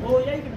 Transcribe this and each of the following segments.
हो या इकडे.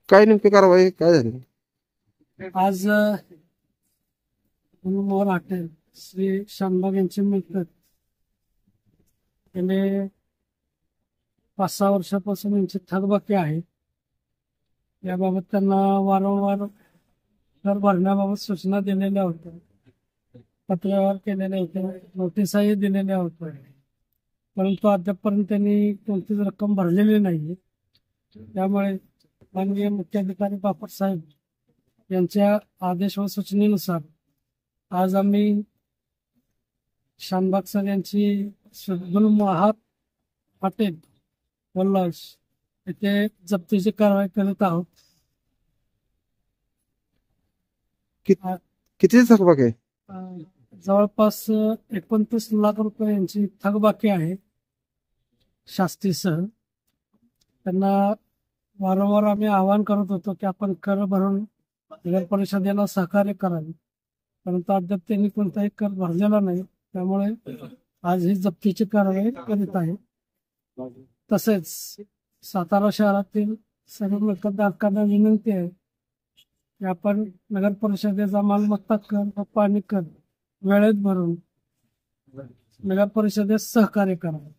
काय नेमकी कारवाई काय झाली आज मोर हॉटेल श्री शानबाग यांची मिळकत गेले 5-6 वर्षापासून यांची थकबाकी आहे. याबाबत त्यांना वारंवार कर भरण्याबाबत सूचना दिलेल्या होत्या, पत्रव्यवहार केलेले होते, नोटिसाही दिलेल्या होत्या, परंतु अद्यापपर्यंत त्यांनी कोणतीच रक्कम भरलेली नाही. त्यामुळे माननीय मुख्याधिकारी बापट साहेब यांच्या आदेश व सूचनेनुसार आज आम्ही शानबाग सर यांची सद्गुण महात हॉटेल वल्लास येथे जप्तीची कारवाई करत आहोत. किती थकबाक आहे? जवळपास 29 लाख रुपये यांची थकबाकी आहे शास्तीसह. त्यांना वारंवार आम्ही आवाहन करत होतो की आपण कर भरून नगर परिषदेला सहकार्य करावे, परंतु अद्याप त्यांनी कोणताही कर भरलेला नाही. त्यामुळे आज ही जप्तीची कारवाई करीत आहे. तसेच सातारा शहरातील सर्व मिळकतधारकांना विनंती आहे की आपण नगर परिषदेचा मालमत्ता कर व पाणी कर वेळेत भरून नगर परिषदेस सहकार्य करावे.